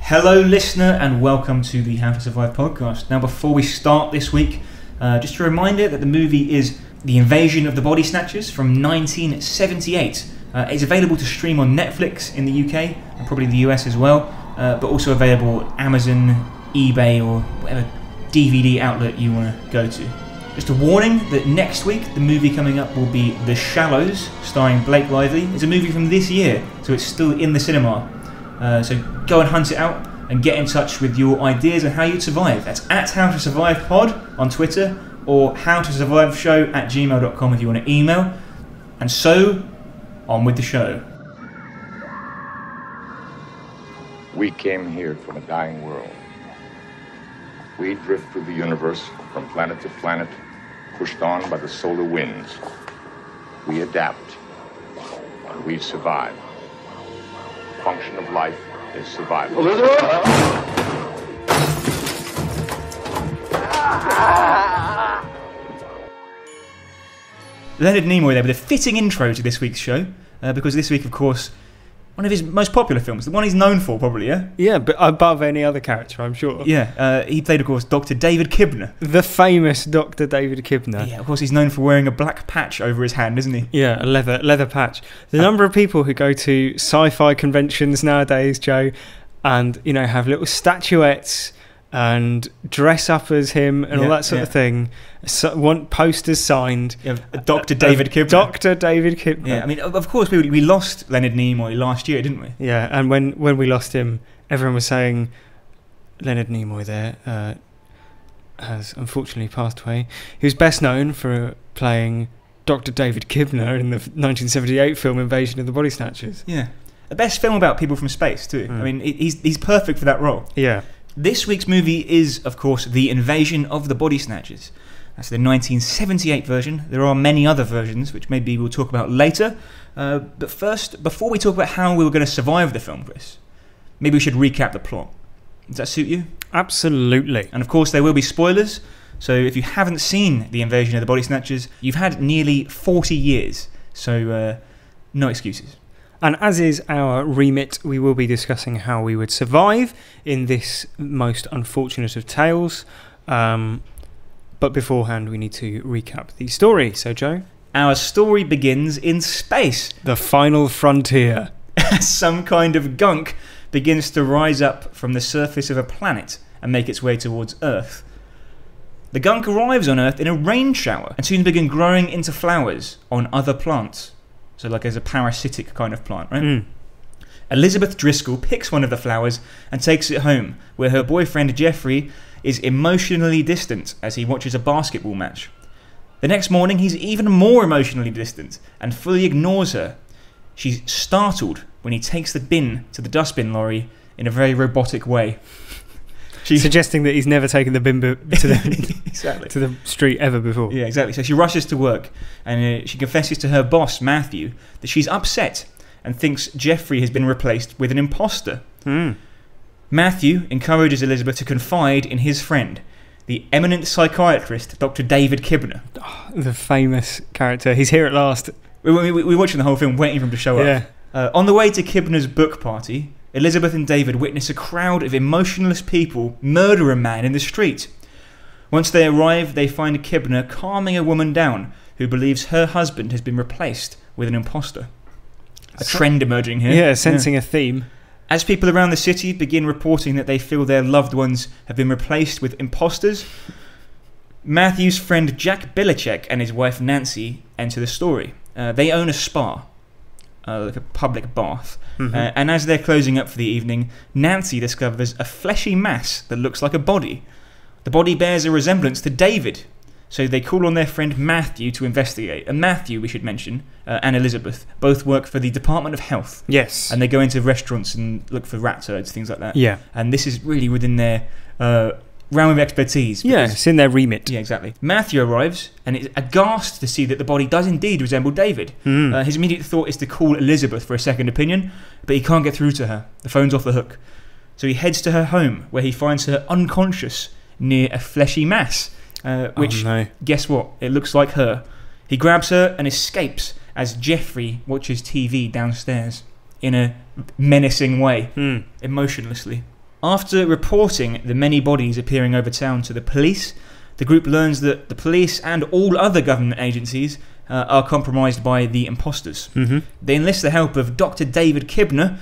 Hello listener and welcome to the How to Survive podcast. Now before we start this week, just a reminder that the movie is The Invasion of the Body Snatchers from 1978. It's available to stream on Netflix in the UK and probably the US as well, but also available at Amazon, eBay or whatever DVD outlet you want to go to. Just a warning that next week the movie coming up will be The Shallows, starring Blake Lively. It's a movie from this year, so it's still in the cinema. So go and hunt it out and get in touch with your ideas on how you'd survive. That's at HowToSurvivePod on Twitter or HowToSurviveShow@gmail.com if you want to email. And so, on with the show. We came here from a dying world. We drift through the universe from planet to planet, pushed on by the solar winds. We adapt, and we survive. The function of life is survival. Leonard Nimoy there with a fitting intro to this week's show, because this week, of course, one of his most popular films, the one he's known for, probably, yeah? Yeah, but above any other character, I'm sure. Yeah, he played, of course, Dr. David Kibner. The famous Dr. David Kibner. Yeah, of course, he's known for wearing a black patch over his hand, isn't he? Yeah, a leather patch. The number of people who go to sci-fi conventions nowadays, Joe, and, you know, have little statuettes and dress up as him and all that sort of thing. Want posters signed. Yeah, Dr. David Kibner. Dr. David Kibner. Yeah, I mean, of course, we lost Leonard Nimoy last year, didn't we? Yeah, and when we lost him, everyone was saying Leonard Nimoy there has unfortunately passed away. He was best known for playing Dr. David Kibner in the 1978 film Invasion of the Body Snatchers. Yeah. The best film about people from space, too. I mean, he's perfect for that role. Yeah. This week's movie is, of course, The Invasion of the Body Snatchers. That's the 1978 version. There are many other versions, which maybe we'll talk about later. But first, before we talk about how we were going to survive the film, Chris, maybe we should recap the plot. Does that suit you? Absolutely. And of course, there will be spoilers. So if you haven't seen The Invasion of the Body Snatchers, you've had nearly 40 years. So no excuses. And as is our remit, we will be discussing how we would survive in this most unfortunate of tales. But beforehand, we need to recap the story. So, Joe? Our story begins in space. The final frontier. Some kind of gunk begins to rise up from the surface of a planet and make its way towards Earth. The gunk arrives on Earth in a rain shower and soon begins growing into flowers on other plants. So like as a parasitic kind of plant, right? Elizabeth Driscoll picks one of the flowers and takes it home, where her boyfriend Jeffrey is emotionally distant as he watches a basketball match. The next morning he's even more emotionally distant and fully ignores her. She's startled when he takes the bin to the dustbin lorry in a very robotic way. Suggesting that he's never taken the bin to exactly. to the street ever before. Yeah, exactly. So she rushes to work and she confesses to her boss, Matthew, that she's upset and thinks Jeffrey has been replaced with an imposter. Matthew encourages Elizabeth to confide in his friend, the eminent psychiatrist, Dr. David Kibner. Oh, the famous character. He's here at last. We're watching the whole film, waiting for him to show up. On the way to Kibner's book party, Elizabeth and David witness a crowd of emotionless people murder a man in the street. Once they arrive, they find Kibner calming a woman down who believes her husband has been replaced with an imposter. A trend emerging here. Yeah, sensing a theme. As people around the city begin reporting that they feel their loved ones have been replaced with imposters, Matthew's friend Jack Billichek and his wife Nancy enter the story. They own a spa, like a public bath. And as they're closing up for the evening, Nancy discovers a fleshy mass that looks like a body. The body bears a resemblance to David, so they call on their friend Matthew to investigate. And Matthew, we should mention, and Elizabeth, both work for the Department of Health. Yes. And they go into restaurants and look for rat turds, things like that. Yeah. And this is really within their realm of expertise. Yeah, it's in their remit. Yeah, exactly. Matthew arrives and is aghast to see that the body does indeed resemble David. His immediate thought is to call Elizabeth for a second opinion, but he can't get through to her. The phone's off the hook. So he heads to her home, where he finds her unconscious near a fleshy mass, which, guess what? It looks like her. He grabs her and escapes as Jeffrey watches TV downstairs in a menacing way, emotionlessly. After reporting the many bodies appearing over town to the police, the group learns that the police and all other government agencies are compromised by the imposters. They enlist the help of Dr. David Kibner,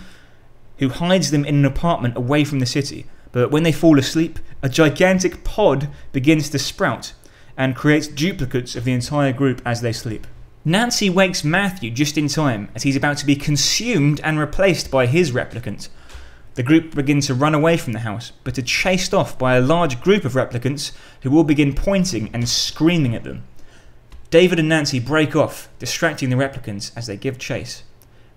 who hides them in an apartment away from the city. But when they fall asleep, a gigantic pod begins to sprout and creates duplicates of the entire group as they sleep. Nancy wakes Matthew just in time as he's about to be consumed and replaced by his replicant. The group begin to run away from the house, but are chased off by a large group of replicants who all begin pointing and screaming at them. David and Nancy break off, distracting the replicants as they give chase.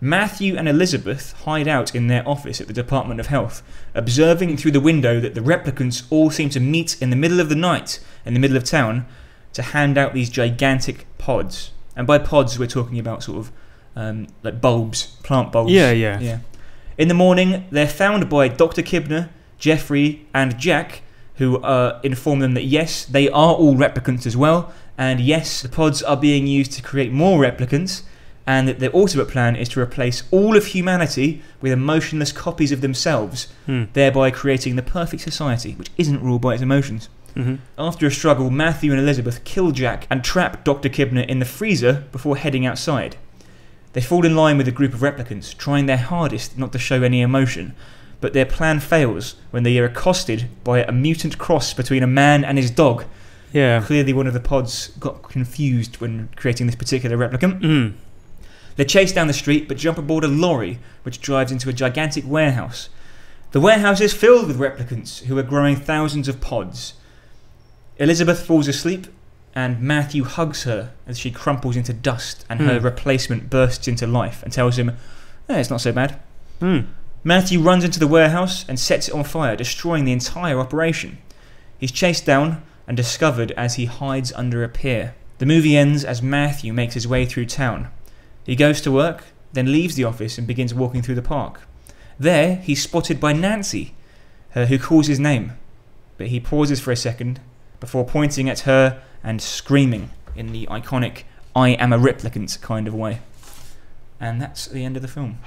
Matthew and Elizabeth hide out in their office at the Department of Health, observing through the window that the replicants all seem to meet in the middle of the night, in the middle of town, to hand out these gigantic pods. And by pods, we're talking about sort of like bulbs, plant bulbs. Yeah. In the morning, they're found by Dr. Kibner, Jeffrey, and Jack, who inform them that yes, they are all replicants as well, and yes, the pods are being used to create more replicants, and that their ultimate plan is to replace all of humanity with emotionless copies of themselves, thereby creating the perfect society, which isn't ruled by its emotions. After a struggle, Matthew and Elizabeth kill Jack and trap Dr. Kibner in the freezer before heading outside. They fall in line with a group of replicants, trying their hardest not to show any emotion, but their plan fails when they are accosted by a mutant cross between a man and his dog. Yeah. Clearly one of the pods got confused when creating this particular replicant. They chase down the street but jump aboard a lorry which drives into a gigantic warehouse. The warehouse is filled with replicants who are growing thousands of pods. Elizabeth falls asleep and Matthew hugs her as she crumples into dust and her replacement bursts into life and tells him, it's not so bad. Matthew runs into the warehouse and sets it on fire, destroying the entire operation. He's chased down and discovered as he hides under a pier. The movie ends as Matthew makes his way through town. He goes to work, then leaves the office and begins walking through the park. There, he's spotted by Nancy, who calls his name, but he pauses for a second before pointing at her and screaming in the iconic "I am a replicant" kind of way. And that's the end of the film.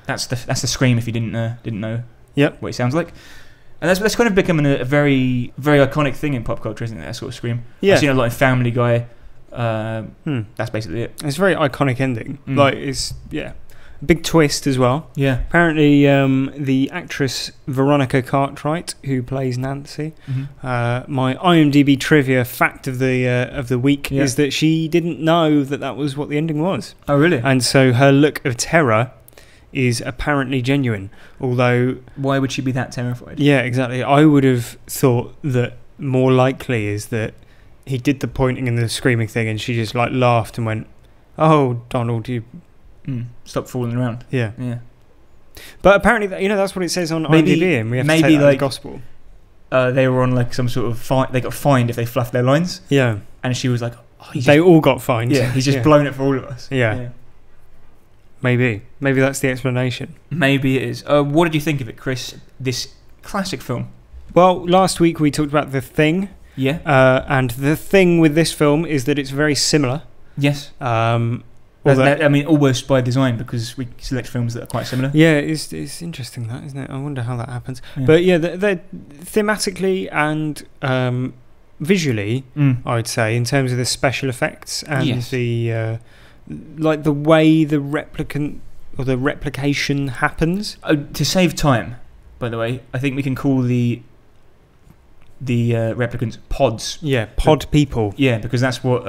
That's the scream if you didn't know what it sounds like. And that's kind of becoming a very, very iconic thing in pop culture, isn't it? That sort of scream. Yeah. I've seen a lot in Family Guy. That's basically it. It's a very iconic ending. Like, it's, a big twist as well. Yeah. Apparently, the actress Veronica Cartwright, who plays Nancy, my IMDb trivia fact of the week is that she didn't know that was what the ending was. Oh, really? And so her look of terror is apparently genuine, although... Why would she be that terrified? Yeah, exactly. I would have thought that more likely is that he did the pointing and the screaming thing and she just like laughed and went, "Oh, Donald, you... stop fooling around." Yeah. But apparently, that's what it says on IMDb, and we have to take that as gospel. They were on like some sort of... They got fined if they fluffed their lines. Yeah. And she was like... they all got fined. Yeah, he's just blown it for all of us. Yeah. Maybe that's the explanation. Maybe it is. What did you think of it, Chris? This classic film. Well, last week we talked about The Thing. Yeah. And the thing with this film is that it's very similar. Yes. Almost by design, because we select films that are quite similar. Yeah, it's interesting that, isn't it? I wonder how that happens. Yeah. But yeah, they're thematically and visually, I would say, in terms of the special effects and the way the replicant or the replication happens. To save time, by the way, I think we can call the replicants pods. Yeah, pod people. Yeah, because that's what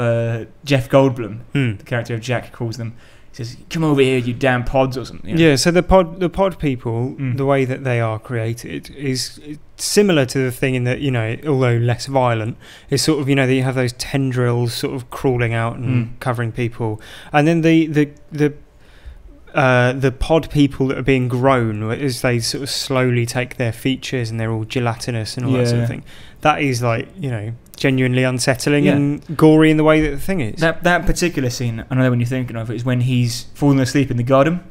Jeff Goldblum, the character of Jack, calls them. He says, "Come over here, you damn pods," or something. Yeah, so the pod people, the way that they are created is similar to The Thing in that, although less violent, is sort of, that you have those tendrils sort of crawling out and covering people, and then the pod people that are being grown as they sort of slowly take their features and they're all gelatinous and all that sort of thing. That is genuinely unsettling and gory in the way that The Thing is. That particular scene, I know when you're thinking of it, is when he's falling asleep in the garden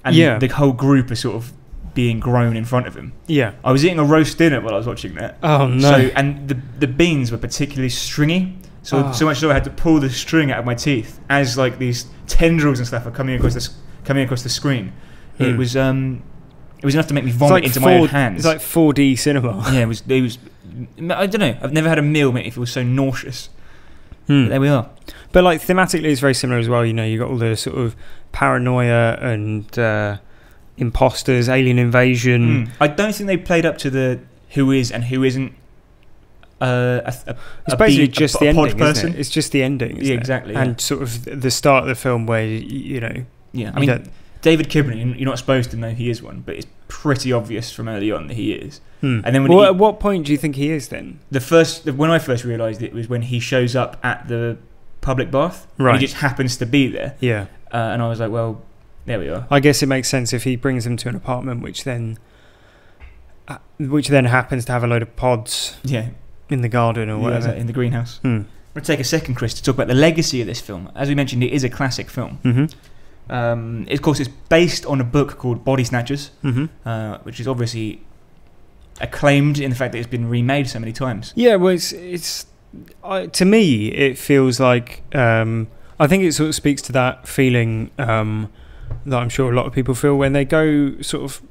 and the whole group are sort of being grown in front of him. Yeah. I was eating a roast dinner while I was watching that. Oh no! So, and the beans were particularly stringy, so much so I had to pull the string out of my teeth as like these tendrils and stuff are coming across the screen. It was enough to make me vomit into my own hands. It's like 4D cinema. Yeah, it was. I don't know. I've never had a meal make me feel so nauseous. But there we are. But like thematically, it's very similar as well. You know, you got all the sort of paranoia and imposters, alien invasion. I don't think they played up to the who is and who isn't. It's basically just the ending, person. Isn't it? It's just the ending. Yeah, exactly. Yeah. And sort of the start of the film where you know. Yeah, I mean, David Kibney, you're not supposed to know he is one, but it's pretty obvious from early on that he is. And then at what point do you think he is then? When I first realised it was when he shows up at the public bath. Right. He just happens to be there. Yeah. And I was like, well, there we are. I guess it makes sense if he brings them to an apartment which then happens to have a load of pods. Yeah. In the garden or whatever. In the greenhouse. We're going to take a second, Chris, to talk about the legacy of this film. As we mentioned, it is a classic film. Of course, it's based on a book called Body Snatchers, which is obviously acclaimed in the fact that it's been remade so many times. Yeah, well, it's to me, it feels like I think it sort of speaks to that feeling that I'm sure a lot of people feel when they go sort of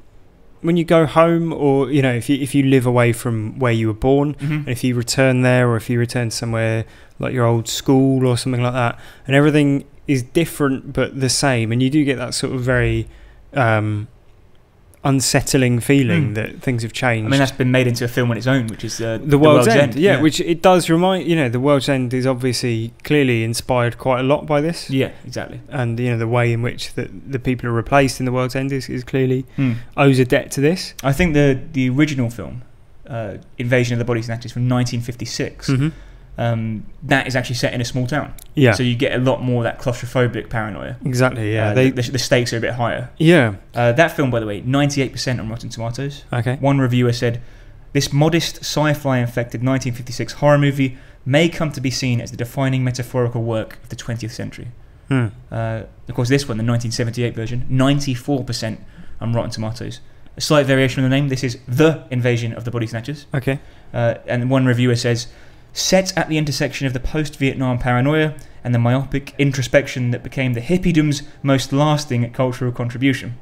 when you go home, or you know, if you live away from where you were born, and if you return there, or if you return somewhere like your old school or something like that, and everything is different but the same, and you do get that sort of very unsettling feeling that things have changed. I mean, that's been made into a film on its own, which is The World's End. Yeah, which it does remind, you know, The World's End is obviously clearly inspired quite a lot by this. Yeah, exactly. And, you know, the way in which the people are replaced in The World's End is clearly owes a debt to this. I think the original film, Invasion of the Body Snatchers from 1956, that is actually set in a small town. Yeah. So you get a lot more of that claustrophobic paranoia. Exactly, yeah. The stakes are a bit higher. Yeah. That film, by the way, 98% on Rotten Tomatoes. Okay. One reviewer said, "This modest sci-fi inflected 1956 horror movie may come to be seen as the defining metaphorical work of the 20th century." Of course, this one, the 1978 version, 94% on Rotten Tomatoes. A slight variation on the name. This is The Invasion of the Body Snatchers. Okay. And one reviewer says, "Set at the intersection of the post-Vietnam paranoia and the myopic introspection that became the hippiedom's most lasting cultural contribution."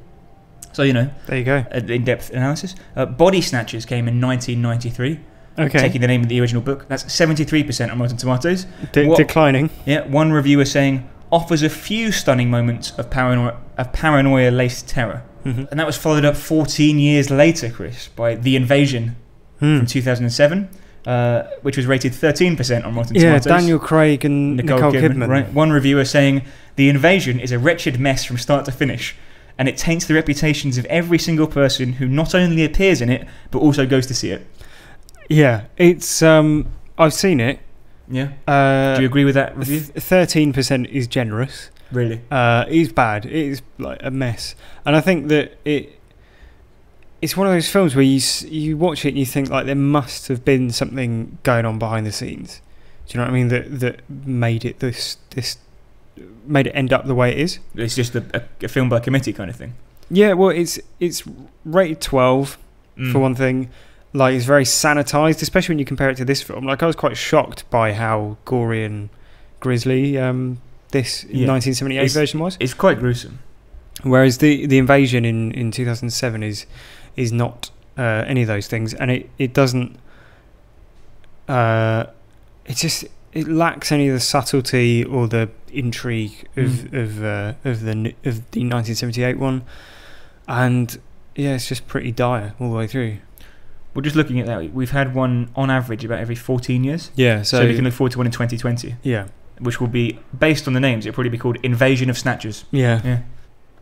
So, you know, there you go. In-depth analysis. Body Snatchers came in 1993. Okay. Taking the name of the original book. That's 73% on Rotten Tomatoes. Declining. Yeah. One reviewer saying, "Offers a few stunning moments of paranoia-laced terror." And that was followed up 14 years later, Chris, by The Invasion from 2007. Which was rated 13% on Rotten Tomatoes. Yeah, Daniel Craig and Nicole Kidman. Right. One reviewer saying, "The Invasion is a wretched mess from start to finish, and it taints the reputations of every single person who not only appears in it, but also goes to see it." Yeah, it's I've seen it. Yeah. Do you agree with that review? 13% is generous. Really? It is bad. It is like a mess, and I think that it's one of those films where you watch it and you think like there must have been something going on behind the scenes. Do you know what I mean? That made it made it end up the way it is. It's just a film by committee kind of thing. Yeah, well, it's rated 12 for one thing. Like, it's very sanitized, especially when you compare it to this film. Like, I was quite shocked by how gory and grisly this 1978 version was. It's quite gruesome. Whereas the Invasion in 2007 is not any of those things, and it doesn't. It lacks any of the subtlety or the intrigue of the 1978 one, and yeah, it's just pretty dire all the way through. Well, just looking at that, we've had one on average about every 14 years. Yeah, so we can look forward to one in 2020. Yeah, which will be based on the names. It'll probably be called Invasion of Snatchers. Yeah.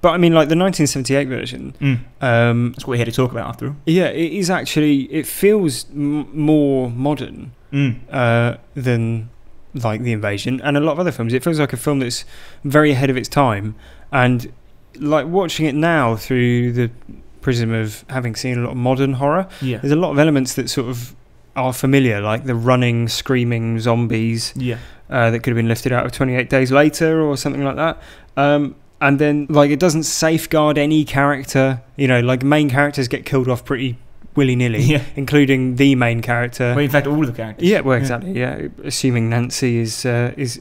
But I mean, like the 1978 version. That's what we're here to talk about, after all. Yeah, it is actually. It feels more modern than like The Invasion and a lot of other films. It feels like a film that's very ahead of its time, and like watching it now through the prism of having seen a lot of modern horror. Yeah, there's a lot of elements that sort of are familiar, like the running, screaming zombies. Yeah, that could have been lifted out of 28 Days Later or something like that. And then, like, it doesn't safeguard any character. You know, like, main characters get killed off pretty willy-nilly, including the main character. Well, in fact, all of the characters. Yeah, well, exactly, yeah. Assuming Nancy is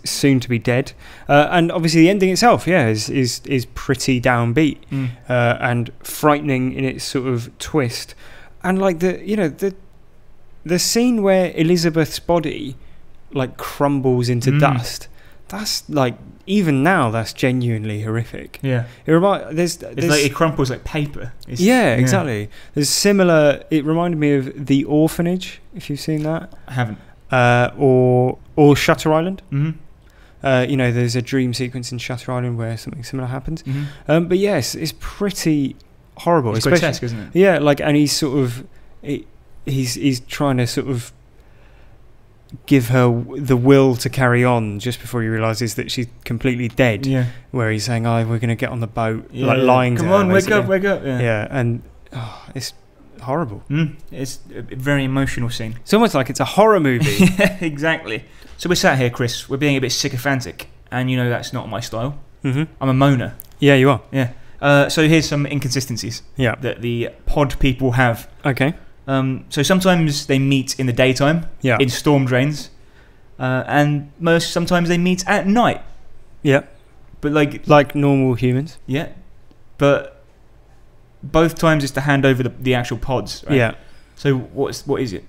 soon to be dead. And obviously the ending itself, is pretty downbeat and frightening in its sort of twist. And, like, the scene where Elizabeth's body, like, crumbles into dust, that's, like, even now, that's genuinely horrific. Yeah. It's like it crumples like paper. Exactly. There's similar... It reminded me of The Orphanage, if you've seen that. I haven't. Or Shutter Island. Mm-hmm. You know, there's a dream sequence in Shutter Island where something similar happens. Mm-hmm. But yes, it's pretty horrible. It's grotesque, isn't it? Yeah, like, and he's sort of... He's trying to sort of give her the will to carry on just before he realises that she's completely dead. Yeah. Where he's saying, "Oh, we're going to get on the boat," like lying to her. Come on, wake up! Yeah, and it's horrible. It's a very emotional scene. It's almost like it's a horror movie. Yeah, exactly. So we're sat here, Chris. We're being a bit sycophantic, and you know that's not my style. Mm-hmm. I'm a moaner. Yeah, you are. Yeah. So here's some inconsistencies. Yeah. That the pod people have. Okay. So sometimes they meet in the daytime, in storm drains, and sometimes they meet at night. Yeah, but like normal humans. Yeah, but both times it's to hand over the actual pods. Right? Yeah. So what is it?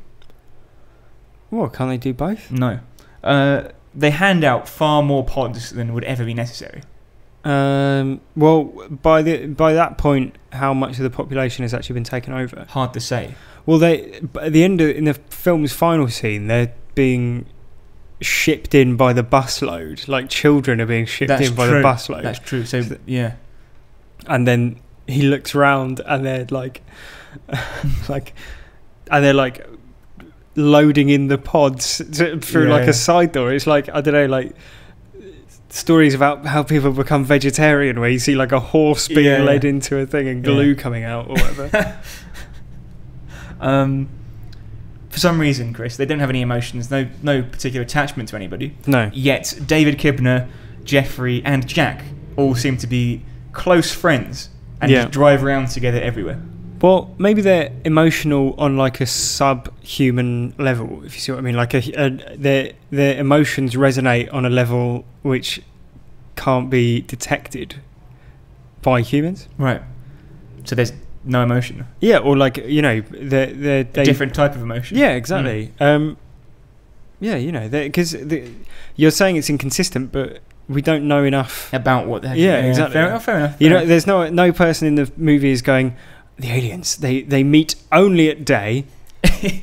Well, can't they do both? No. They hand out far more pods than would ever be necessary. Well, by that point, how much of the population has actually been taken over? Hard to say. Well, at the end in the film's final scene, they're being shipped in by the busload. Like, children are being shipped in by the busload. That's true. So yeah. And then he looks around, and they're like, loading in the pods through like a side door. It's like, I don't know, like stories about how people become vegetarian, where you see like a horse being led into a thing and glue coming out or whatever. For some reason, Chris, they don't have any emotions, no particular attachment to anybody. No. Yet David Kibner, Jeffrey, and Jack all seem to be close friends and just drive around together everywhere. Well, maybe they're emotional on like a subhuman level, if you see what I mean. Like their emotions resonate on a level which can't be detected by humans. Right. So there's no emotion. Yeah, or like, you know, they're a different type of emotion. Yeah, exactly. Yeah, you know, because you're saying it's inconsistent, but we don't know enough about what the heck. Yeah, exactly. Fair enough. You know, there's no person in the movie is going, the aliens, they meet only at day.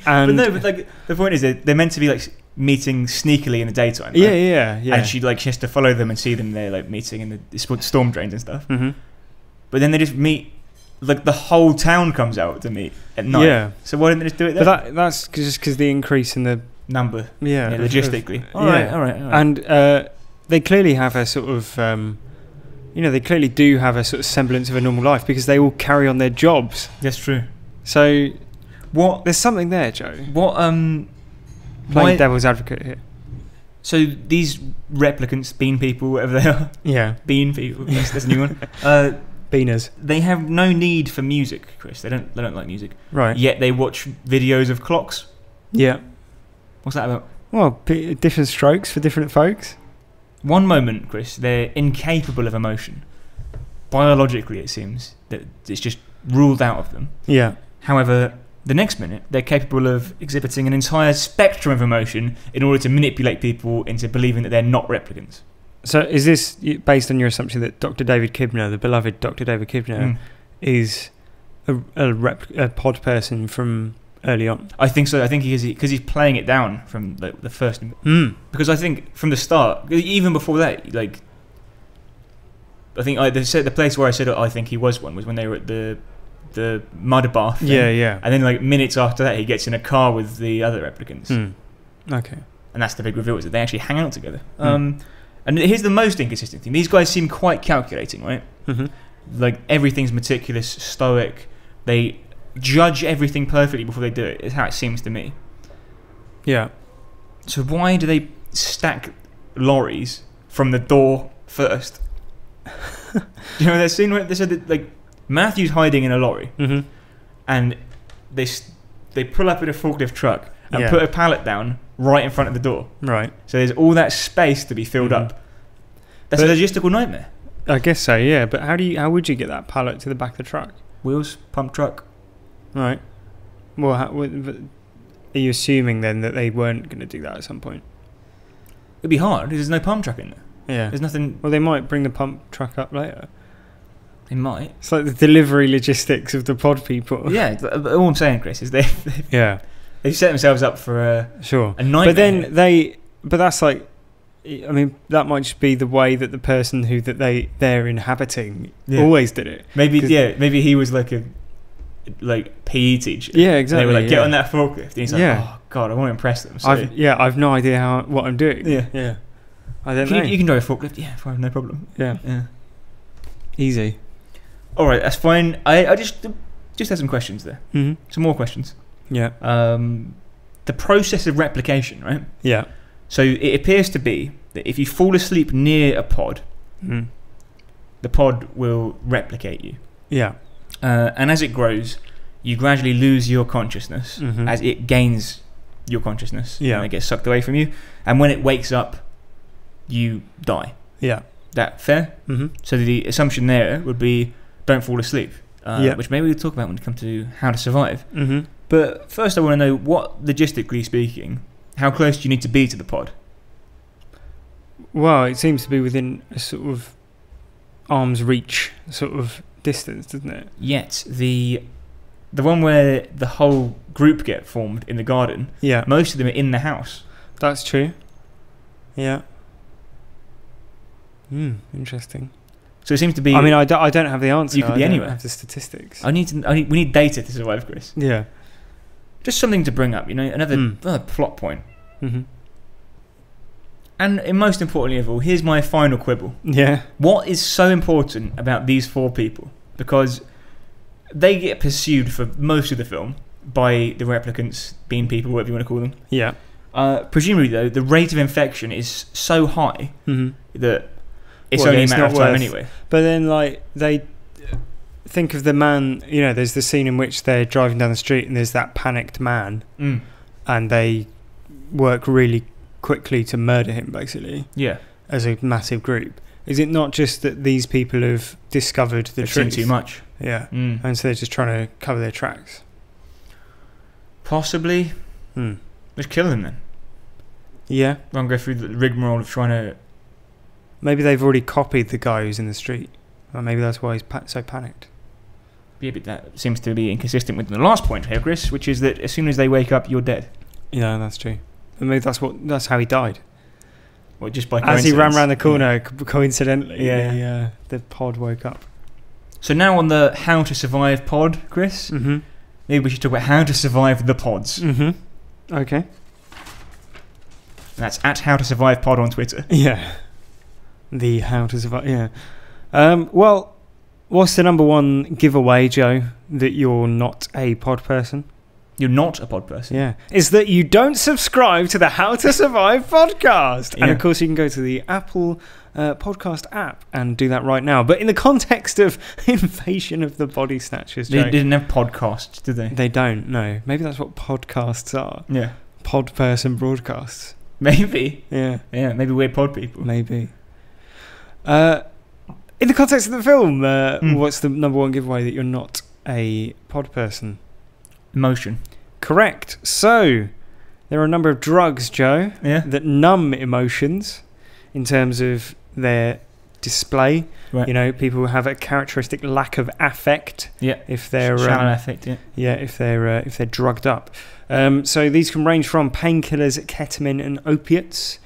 And but like the point is that they're meant to be like meeting sneakily in the daytime. Right? Yeah. And she has to follow them and see them there, like meeting in the storm drains and stuff. Mm-hmm. But then they just meet. Like the whole town comes out to meet at night. Yeah. So why didn't they just do it then? But that's just because the increase in the number. Yeah. Logistically. All right. And they clearly have a sort of, they clearly do have a sort of semblance of a normal life because they all carry on their jobs. That's true. So, there's something there, Joe. Playing devil's advocate here. So these replicants, bean people, whatever they are. Yeah. Bean people. That's a new one. Beaners. They have no need for music, Chris. They don't like music. Right. Yet they watch videos of clocks. Yeah. What's that about? Well, different strokes for different folks. One moment, Chris, they're incapable of emotion. Biologically, it seems that it's just ruled out of them. Yeah. However, the next minute, they're capable of exhibiting an entire spectrum of emotion in order to manipulate people into believing that they're not replicants. So is this based on your assumption that Dr. David Kibner, the beloved Dr. David Kibner, is a pod person from early on? I think so. I think he is, because he's playing it down from the first. Because I think from the start, even before that, like, I think the place where I said I think he was one was when they were at the mud bath thing. Yeah. And then like minutes after that, he gets in a car with the other replicants. Okay. And that's the big reveal, is that they actually hang out together. And here's the most inconsistent thing. These guys seem quite calculating, right? Mm-hmm. Like, everything's meticulous, stoic. They judge everything perfectly before they do it, is how it seems to me. Yeah. So why do they stack lorries from the door first? you know that scene where they said that, like, Matthew's hiding in a lorry, Mm-hmm. and they pull up in a forklift truck and Yeah. put a pallet down right in front of the door. Right. So there's all that space to be filled Mhm. up. That's a But- logistical nightmare. I guess so. Yeah. But how would you get that pallet to the back of the truck? Wheels, pump truck. Right. Well, are you assuming then that they weren't going to do that at some point? It'd be hard because there's no pump truck in there. Yeah. There's nothing. Well, they might bring the pump truck up later. They might. It's like the delivery logistics of the pod people. Yeah. All I'm saying, Chris, is they've Yeah. set themselves up for Sure. a nightmare. But then but that's like, I mean, that might just be the way that the person they're inhabiting always did it. maybe he was like a PE teacher. Yeah, exactly. And they were like, get yeah. on that forklift. And he's like, Yeah. oh god, I want to impress them. So I've no idea what I'm doing. Yeah. Yeah. I don't know. you can drive a forklift. Yeah, fine, no problem. Yeah. Yeah. Easy. All right, that's fine. I just had some questions there. Mm-hmm. Some more questions. Yeah. The process of replication, right? Yeah. So it appears to be that if you fall asleep near a pod, Mm. the pod will replicate you. Yeah. And as it grows, you gradually lose your consciousness Mhm. as it gains your consciousness. Yeah. And it gets sucked away from you. And when it wakes up, you die. Yeah. That fair? Mm-hmm. So the assumption there would be don't fall asleep. Yeah. Which maybe we'll talk about when it comes to how to survive. Mm-hmm. But first I want to know, what, logistically speaking, how close do you need to be to the pod? Well, it seems to be within a sort of arm's reach sort of distance, doesn't it? Yet the one where the whole group get formed in the garden, Yeah. most of them are in the house. That's true. Yeah. Interesting. So it seems to be. I mean, I don't have the answer. You could be I don't anywhere. have the statistics. we need data to survive, Chris. Yeah. Just something to bring up, another plot point. Mm-hmm. And most importantly of all, here's my final quibble. Yeah. What is so important about these four people? Because they get pursued for most of the film by the replicants, bean people, whatever you want to call them. Yeah. Presumably, though, the rate of infection is so high Mm-hmm. that it's Well, only a it's matter of not time worth- anyway. But then, like, they think of the man. There's the scene in which they're driving down the street and there's that panicked man, Mm. and they work really quickly to murder him, basically, Yeah, as a massive group. Is it not just that these people have discovered the they've seen truth? too much. Yeah. Mm. And so they're just trying to cover their tracks. Possibly, Hmm. let's kill them then. Yeah. Rather than go through the rigmarole of trying to. Maybe they've already copied the guy who's in the street. Or maybe that's why he's so panicked. Yeah, but that seems to be inconsistent with the last point here, Chris, which is that as soon as they wake up, you're dead. Yeah, that's true. And maybe that's how he died. Well, just by As coincidence. he ran around the corner, coincidentally, Yeah. the pod woke up. So now on the How to Survive pod, Chris, Mm-hmm. maybe we should talk about how to survive the pods. Mm-hmm. Okay. That's at How to Survive pod on Twitter. Yeah. The How to Survive. Yeah. Well, what's the number one giveaway, Joe, that you're not a pod person? You're not a pod person. Yeah. Is that you don't subscribe to the How to Survive podcast. And Yeah. of course, you can go to the Apple podcast app and do that right now. But in the context of invasion of the Body Snatchers, They Joe, didn't have podcasts, did they? they don't. No. Maybe that's what podcasts are. Yeah. Pod person broadcasts. Maybe. Yeah. Yeah, maybe we're pod people. Maybe. In the context of the film, what's the number one giveaway that you're not a pod person? Emotion. Correct. So, there are a number of drugs, Joe, Yeah. that numb emotions in terms of their display. Right. People have a characteristic lack of affect. Yeah. If they're Shallow affect, yeah. if they're drugged up. So these can range from painkillers, ketamine, and opiates,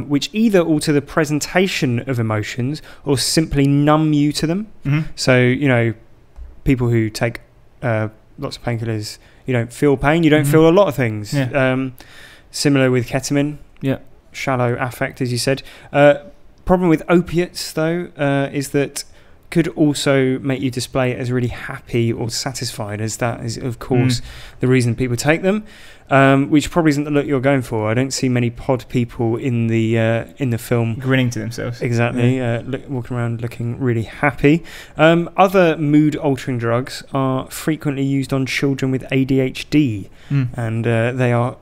which either alter the presentation of emotions or simply numb you to them. Mm-hmm. So people who take lots of painkillers, you don't feel pain, you don't Mhm. feel a lot of things. Yeah. Similar with ketamine. Yeah. Shallow affect, as you said. Problem with opiates, though, is that could also make you display it as really happy or satisfied, as that is, of course, the reason people take them, which probably isn't the look you're going for. I don't see many pod people in the film grinning to themselves. Exactly, walking around looking really happy. Other mood-altering drugs are frequently used on children with ADHD, and they are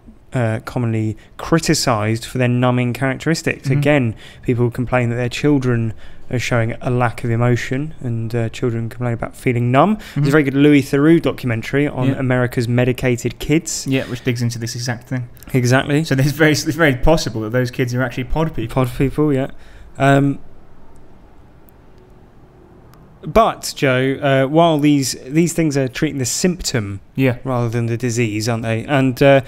commonly criticised for their numbing characteristics. Again, people complain that their children are showing a lack of emotion, and children complain about feeling numb. There's a very good Louis Theroux documentary on America's medicated kids. Yeah, which digs into this exact thing. Exactly. So it's very possible that those kids are actually pod people. Pod people, yeah. But Joe, while these things are treating the symptom rather than the disease, aren't they? And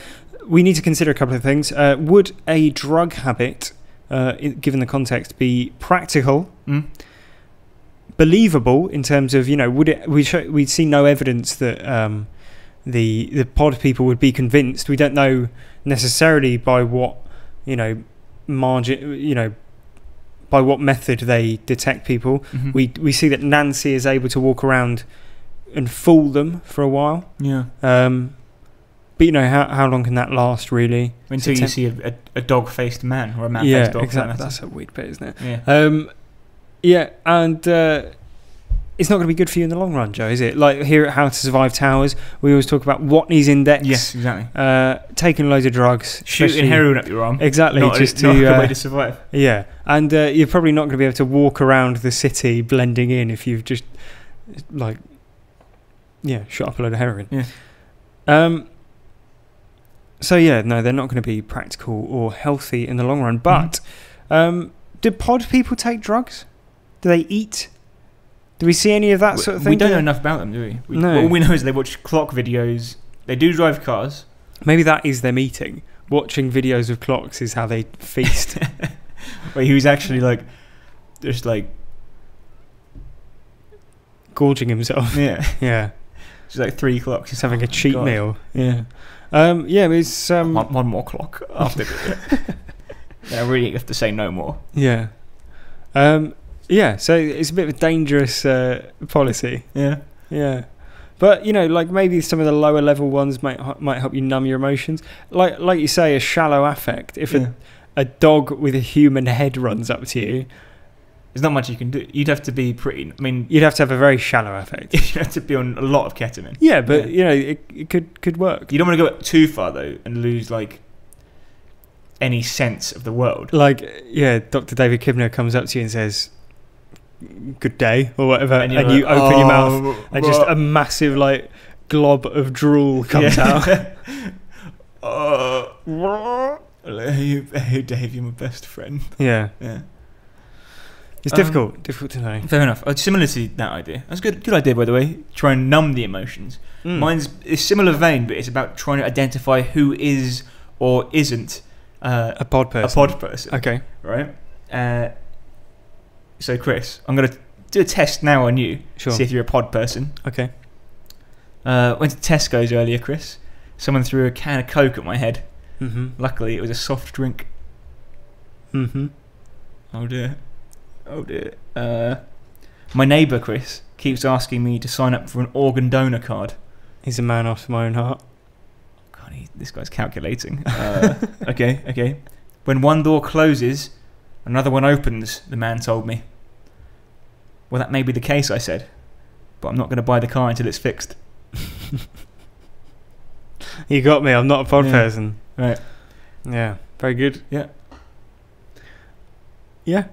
we need to consider a couple of things. Would a drug habit, given the context, be practical, believable in terms of, would it? We'd see no evidence that the pod people would be convinced. We don't know necessarily by what margin, by what method they detect people. We see that Nancy is able to walk around and fool them for a while. Yeah. But how long can that last, really? Until you see a dog-faced man or a man-faced dog. Yeah, exactly. That's a weird bit, isn't it? Yeah. And it's not going to be good for you in the long run, Joe, is it? Like here at How to Survive Towers, we always talk about Watney's Index. Yes, exactly. Taking loads of drugs. Shooting heroin up your arm. Exactly. Not a good way to survive. Yeah. And you're probably not going to be able to walk around the city blending in if you've just, shot up a load of heroin. Yeah. So they're not going to be practical or healthy in the long run. But do pod people take drugs? Do they eat? Do we see any of that sort of thing? We don't know enough about them, do we? No. All we know is they watch clock videos. They do drive cars. Maybe that is them eating. Watching videos of clocks is how they feast. But he was actually just gorging himself. Yeah. Yeah. It's 3 clocks. He's having a cheat meal. Yeah. It's one more clock after. I really have to say no more. Yeah. So it's a bit of a dangerous policy. Yeah. Yeah. But maybe some of the lower level ones might help you numb your emotions. Like you say, a shallow affect. If a dog with a human head runs up to you, there's not much you can do. You'd have to be pretty. I mean, you'd have to have a very shallow affect. You'd have to be on a lot of ketamine. Yeah, but it could work. You don't want to go too far though and lose any sense of the world. Dr. David Kibner comes up to you and says, "Good day," or whatever, and you open your mouth and just a massive glob of drool comes out. Hey Dave, you're my best friend. Yeah. It's difficult to know. Fair enough. Similar to that idea. That's a good idea, by the way. Try and numb the emotions. Mine's a similar vein, but it's about trying to identify who is or isn't a pod person. Okay. Right? So, Chris, I'm going to do a test now on you. Sure. See if you're a pod person. Okay. Went to Tesco's earlier, Chris. Someone threw a can of Coke at my head. Luckily, it was a soft drink. Oh dear. My neighbour, Chris, keeps asking me to sign up for an organ donor card. He's a man after my own heart. God, this guy's calculating. Okay. When one door closes, another one opens, the man told me. Well, that may be the case, I said, but I'm not going to buy the car until it's fixed. You got me. I'm not a pod person. Right. Yeah. Very good. Yeah. Yeah.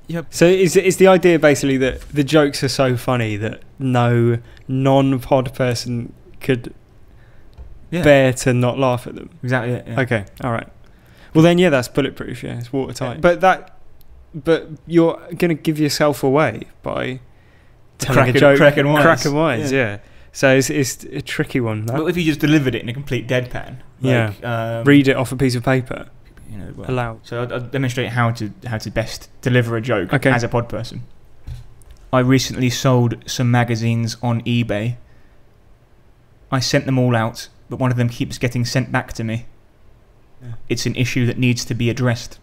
Yep. So is the idea basically that the jokes are so funny that no non-pod person could bear to not laugh at them? Exactly. Yeah. Okay. All right. Well then, that's bulletproof. Yeah, it's watertight. But you're going to give yourself away by telling a joke. Cracking wise. Yeah. So it's a tricky one. Well, if you just delivered it in a complete deadpan, read it off a piece of paper. Allowed. So I'll demonstrate how to best deliver a joke okay. as a pod person. I recently sold some magazines on eBay. I sent them all out, but one of them keeps getting sent back to me. Yeah. It's an issue that needs to be addressed.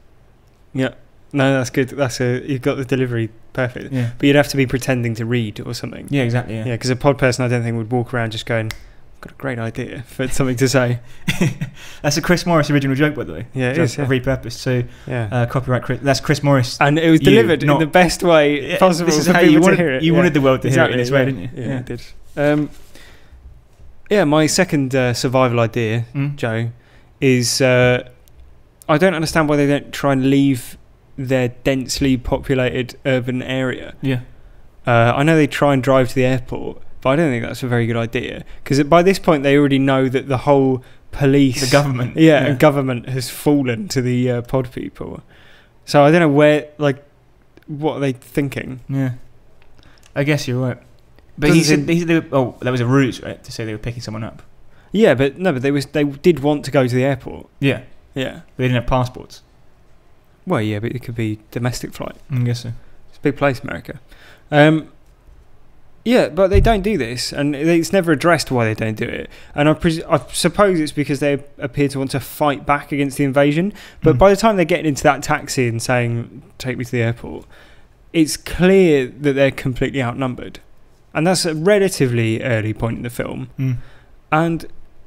Yeah. No, that's good. You've got the delivery perfect. Yeah. But you'd have to be pretending to read or something. Yeah, exactly. Yeah, because a pod person, I don't think, would walk around just going, "I've got a great idea for something to say." That's a Chris Morris original joke, by the way. Yeah, it is. Yeah. Repurposed. So, Yeah. copyright. That's Chris Morris. And it was delivered in the best way possible This is for how people you to wanted, hear it. You wanted the world to hear it in Exactly, this way, didn't you? Yeah, it did. My second survival idea, Joe, is I don't understand why they don't try and leave their densely populated urban area. Yeah. I know they try and drive to the airport, but I don't think that's a very good idea, because by this point they already know that the whole police, the government, and government has fallen to the pod people. So I don't know what are they thinking? Yeah, I guess you're right. But he said they were, that was a ruse, right, to say they were picking someone up. Yeah, but they did want to go to the airport. Yeah, yeah. They didn't have passports. Well, yeah, but it could be domestic flight. I guess so. It's a big place, America. Yeah, but they don't do this, and it's never addressed why they don't do it. And I suppose it's because they appear to want to fight back against the invasion. But by the time they're getting into that taxi and saying, "Take me to the airport," it's clear that they're completely outnumbered. And that's a relatively early point in the film. And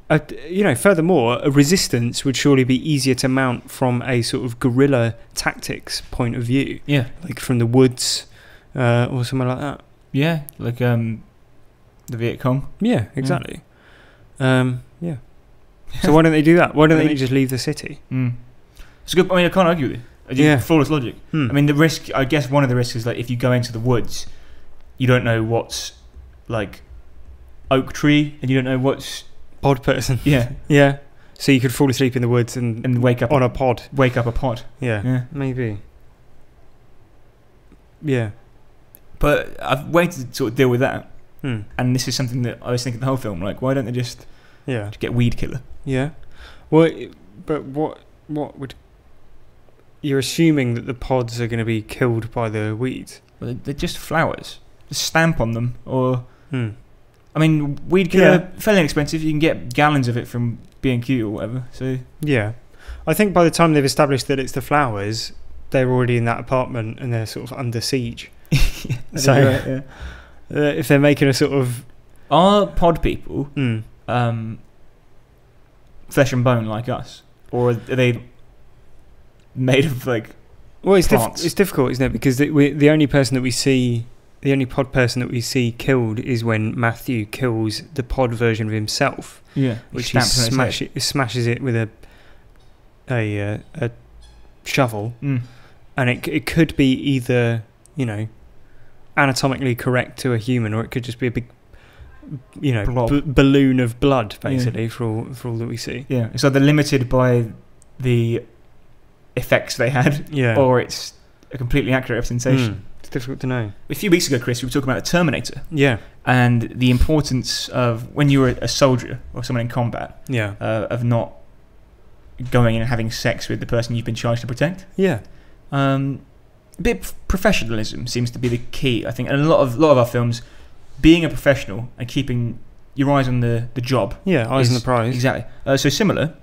furthermore, a resistance would surely be easier to mount from a sort of guerrilla tactics point of view. Yeah, like from the woods or something like that. Yeah, like the Viet Cong. Yeah, exactly. Yeah. So why don't they do that? Why don't they just leave the city? It's good. I mean, I can't argue with it. Yeah. Flawless logic. I mean, the risk. I guess one of the risks is like if you go into the woods, you don't know what's like oak tree, and you don't know what's pod person. Yeah, yeah. So you could fall asleep in the woods and wake up on a pod. Wake up a pod. Yeah. Maybe. Yeah. But I've waited to sort of deal with that, and this is something that I was thinking the whole film. Like, why don't they just get weed killer? Yeah. Well, but what would you're assuming that the pods are going to be killed by the weeds? Well, they're just flowers. Just stamp on them, or I mean, weed killer fairly inexpensive. You can get gallons of it from B&Q or whatever. So yeah, I think by the time they've established that it's the flowers, they're already in that apartment and they're sort of under siege. So right, if they're making a sort of pod people flesh and bone like us, or are they made of like plants? It's difficult, isn't it? Because the only person that we see, the only pod person that we see killed is when Matthew kills the pod version of himself. Yeah, which he smashes it with a shovel, and it could be either anatomically correct to a human, or it could just be a big balloon of blood, basically, for all that we see. Yeah, so they're limited by the effects they had, or it's a completely accurate representation. It's difficult to know. A few weeks ago, Chris, we were talking about the Terminator. Yeah. And the importance of when you were a soldier or someone in combat, of not going in and having sex with the person you've been charged to protect. Yeah. A bit of professionalism seems to be the key, I think, and a lot of our films, being a professional and keeping your eyes on the job. Yeah, eyes on the prize. Exactly. So similar,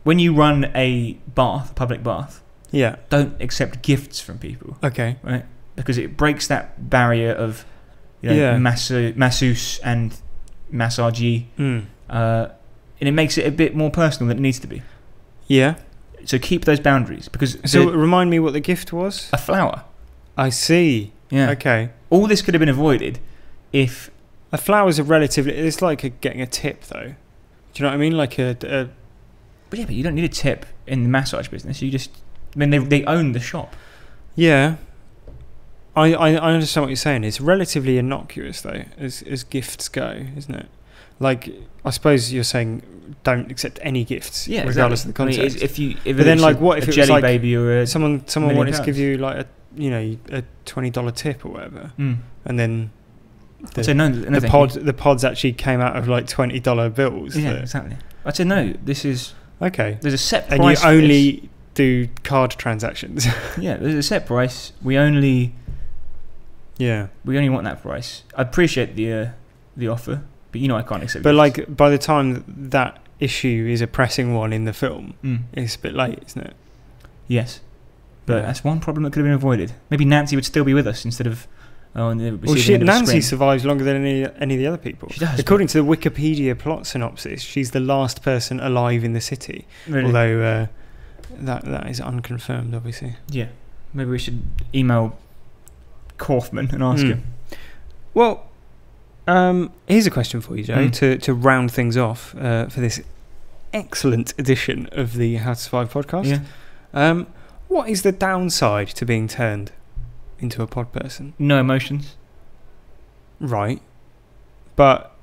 when you run a public bath, don't accept gifts from people. Okay. Right? Because it breaks that barrier of masseuse and massagee, and it makes it a bit more personal than it needs to be. Yeah. So keep those boundaries, because remind me what the gift was. A flower. I see. Yeah. Okay. All this could have been avoided if a flower's a relatively. It's like getting a tip, though. Do you know what I mean? Like a. But yeah, but you don't need a tip in the massage business. You just. I mean, they own the shop. Yeah. I understand what you're saying. It's relatively innocuous, though, as gifts go, isn't it? Like, I suppose you're saying don't accept any gifts, regardless of the context. I mean, but then, like, what if it was like baby or someone wanted to give you like a $20 tip or whatever, and then the pods actually came out of like $20 bills. Yeah, exactly. I'd say no. This is okay. There's a set price, and you only do card transactions. Yeah, there's a set price. We only want that price. I appreciate the offer, but I can't accept. But like by the time that issue is a pressing one in the film, it's a bit late, isn't it? Yes. But that's one problem that could have been avoided. Maybe Nancy would still be with us instead of... Nancy survives longer than any of the other people. She does. According to the Wikipedia plot synopsis, she's the last person alive in the city. Really? Although that is unconfirmed, obviously. Yeah. Maybe we should email Kaufman and ask him. Well, here's a question for you, Joe, to round things off for this excellent edition of the How to Survive podcast. Yeah. What is the downside to being turned into a pod person? No emotions. Right. But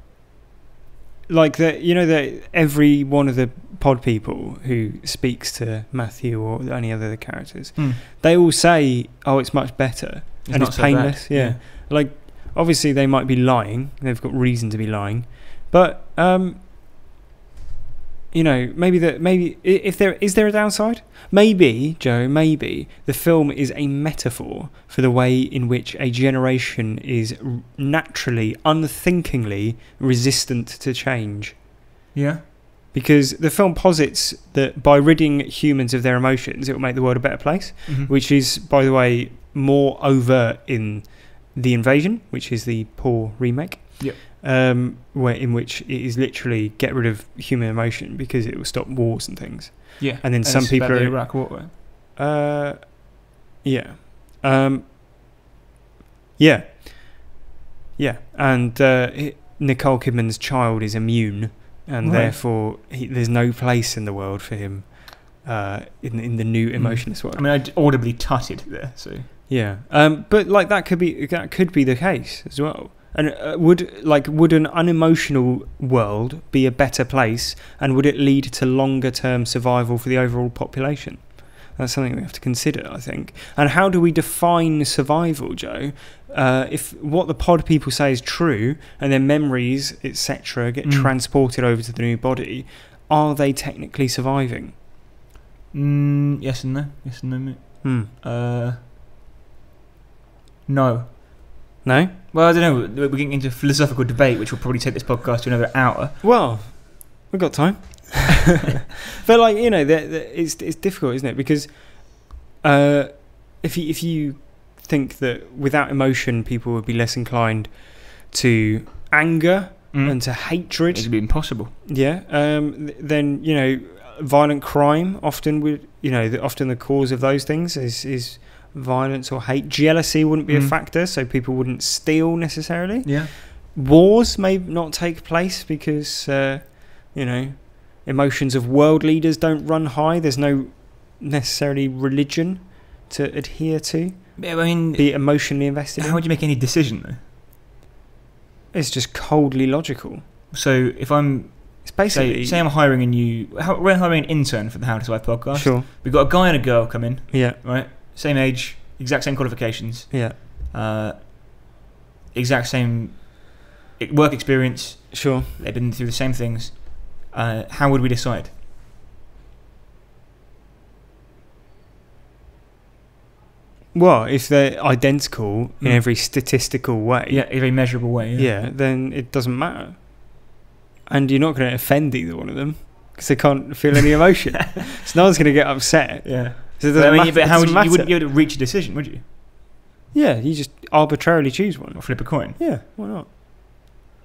like that every one of the pod people who speaks to Matthew or any other characters, they all say, "Oh, it's much better and it's painless." So yeah. Like obviously they might be lying. They've got reason to be lying, but maybe if there is a downside, maybe Joe, maybe the film is a metaphor for the way in which a generation is naturally, unthinkingly resistant to change. Yeah. Because the film posits that by ridding humans of their emotions, it will make the world a better place, which is, by the way, more overt in The Invasion, which is the poor remake. Yep. In which it is literally get rid of human emotion because it will stop wars and things. Yeah. And then some people the Iraq War. Yeah. And Nicole Kidman's child is immune, and therefore there's no place in the world for him in the new emotionless world. I mean, I audibly tutted there, so yeah. But like that could be the case as well. And would an unemotional world be a better place, and would it lead to longer term survival for the overall population? That's something we have to consider, I think. And how do we define survival, Joe? If what the pod people say is true, and their memories, etc., get transported over to the new body, are they technically surviving? Yes and no. Yes and no, mate. No. No? Well, I don't know. We're getting into a philosophical debate, which will probably take this podcast to another hour. Well, we've got time. But it's difficult, isn't it? Because if you think that without emotion, people would be less inclined to anger and to hatred, it would be impossible. Yeah. Then violent crime often would often the cause of those things is violence or hate. Jealousy wouldn't be a factor, so people wouldn't steal necessarily. Yeah. Wars may not take place because emotions of world leaders don't run high. There's no necessarily religion to adhere to. Yeah, I mean, be emotionally invested. How would you make any decision though? It's just coldly logical. So if I'm, it's basically say I'm hiring we're hiring an intern for the How to Survive podcast. Sure. We've got a guy and a girl come in. Yeah. Right. Same age, exact same qualifications. Yeah. Exact same work experience. Sure. They've been through the same things. How would we decide? Well, if they're identical in every statistical way, every measurable way, then it doesn't matter. And you're not going to offend either one of them because they can't feel any emotion. So no one's going to get upset. Yeah. So it doesn't matter. But how you wouldn't be able to reach a decision, would you? Yeah, you just arbitrarily choose one. Or flip a coin. Yeah, why not?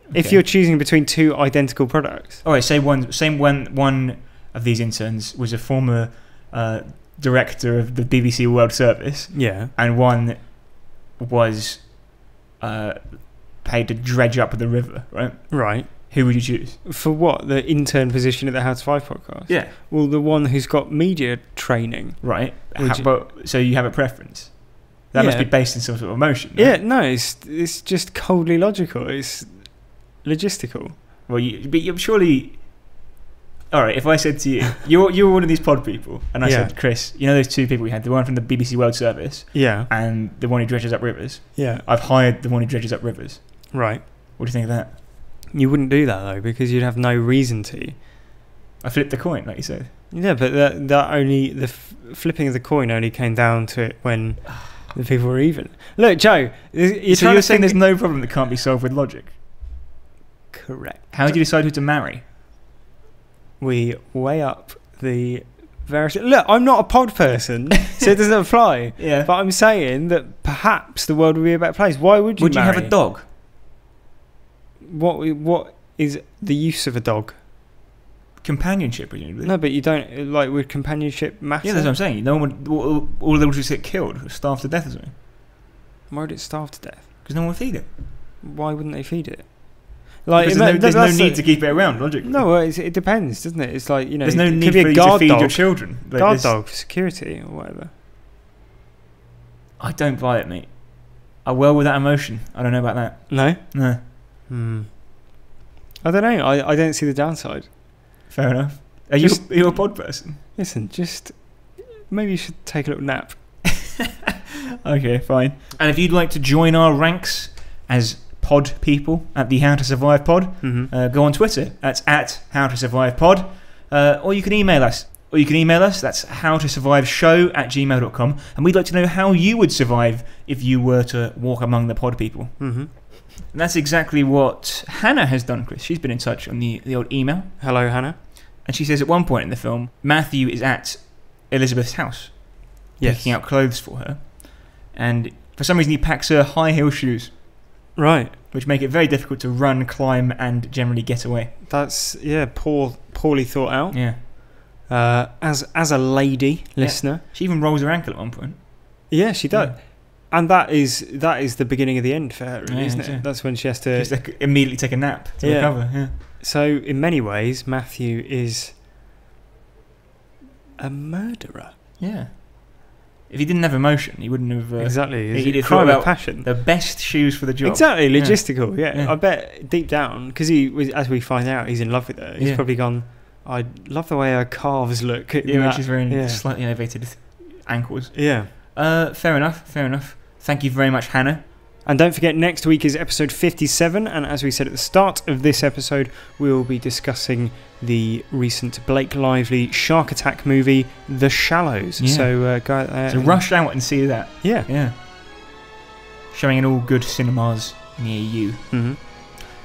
Okay. If you're choosing between two identical products. All right, say one of these interns was a former director of the BBC World Service. Yeah. And one was paid to dredge up the river, right? Right. Who would you choose? For what? The intern position at the How to Survive podcast? Yeah. Well, the one who's got media training. Right. So you have a preference? That must be based in some sort of emotion. Right? Yeah, no, it's just coldly logical. It's logistical. Well, you're surely... All right, if I said to you, you're one of these pod people, and I said, Chris, you know those two people we had, the one from the BBC World Service and the one who dredges up rivers? Yeah. I've hired the one who dredges up rivers. Right. What do you think of that? You wouldn't do that, though, because you'd have no reason to. I flipped the coin, like you said. Yeah, but the flipping of the coin only came down to it when the people were even. Look, Joe, you're saying there's no problem that can't be solved with logic? Correct. How do you decide who to marry? We weigh up the various... Look, I'm not a pod person, So it doesn't apply. Yeah. But I'm saying that perhaps the world would be a better place. Why would you Would you marry? have a dog? What is the use of a dog? Companionship, presumably. No, but you don't, like, would companionship matter? Yeah, that's what I'm saying. No one would, all they would just get killed, or starved to death or something. Why would it starve to death? Because no one would feed it. Why wouldn't they feed it? Like, Because there's no need to keep it around, logically. No, well, it depends, doesn't it? It's like, there's no it need could be for a you to guard feed dog, your children. Like, guard dog for security or whatever. I don't buy it, mate. I well with that emotion. I don't know about that. No? No. I don't know. I don't see the downside. Fair enough. Are you a pod person? Listen, just maybe you should take a little nap. Okay, fine. And if you'd like to join our ranks as pod people at the How to Survive Pod, go on Twitter. That's at HowToSurvivePod. Or you can email us. That's HowToSurviveShow@gmail.com. And we'd like to know how you would survive if you were to walk among the pod people. And that's exactly what Hannah has done, Chris. She's been in touch on the old email. Hello, Hannah. And she says at one point in the film, Matthew is at Elizabeth's house, picking out clothes for her. And for some reason he packs her high heel shoes. Right. Which make it very difficult to run, climb, and generally get away. That's, poorly thought out. Yeah. As a lady listener. She even rolls her ankle at one point. Yeah, she does. Yeah. And that is the beginning of the end for her, really, isn't it? Yeah. That's when she has to... Just immediately take a nap to recover. Yeah. So, in many ways, Matthew is a murderer. Yeah. If he didn't have emotion, he wouldn't have... exactly. He'd It's a crime thought of passion. The best shoes for the job. Exactly, logistical, yeah. Yeah. I bet deep down, because he was, as we find out, he's in love with her. He's probably gone, I love the way her calves look. Yeah, she's wearing slightly elevated ankles. Yeah. Fair enough. Thank you very much, Hannah. And don't forget, next week is episode 57, and as we said at the start of this episode, we will be discussing the recent Blake Lively shark attack movie, The Shallows. Yeah. So go out there. So rush out and see that. Yeah. Showing in all good cinemas near you.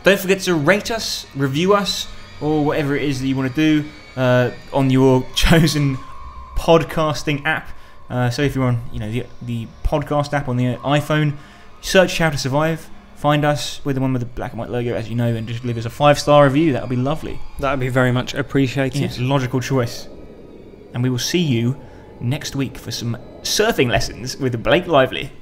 Don't forget to rate us, review us, or whatever it is that you want to do on your chosen podcasting app. So if you're on, the podcast app on the iPhone, search How to Survive, find us with the one with the black and white logo, as you know, and just leave us a 5-star review. That would be lovely. That would be very much appreciated. Yes, logical choice. And we will see you next week for some surfing lessons with Blake Lively.